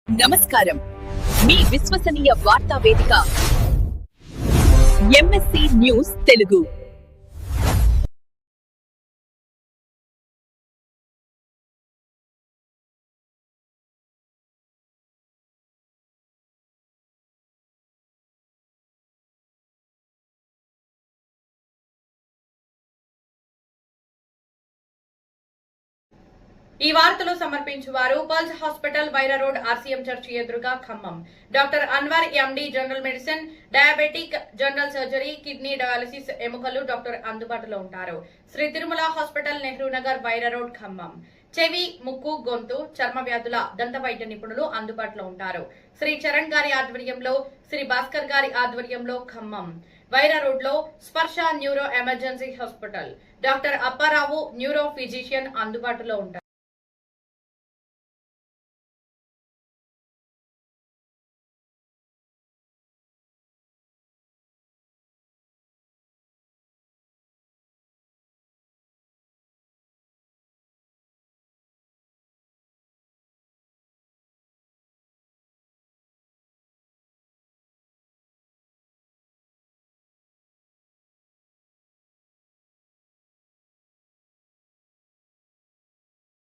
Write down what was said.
నమస్కారం, మీ విశ్వసనీయ వార్తా వేదిక ఎంఎస్సి న్యూస్ తెలుగు. ఈ వార్తలు సమర్పించువారు pulse hospital Wyra road RCM church ఎదురుగా Khammam. Doctor Anwar MD general medicine, diabetic, general surgery, kidney dialysis, ఎముకలు డాక్టర్ అందుబాటులో ఉంటారు. Shri Tirumala hospital, Nehru Nagar, Wyra road Khammam. చెవి, ముక్కు, గొంతు, చర్మ వ్యాధుల దంత వైద్య నిపుణులు అందుబాటులో ఉంటారు. శ్రీ చరణ్ గారి ఆధ్వర్యంలో, శ్రీ భాస్కర్ గారి ఆధ్వర్యంలో ఖమ్మం. వైరా రోడ్ లో స్పర్శ neuro emergency hospital, doctor Apparao neuro physician అందుబాటులో ఉంటారు.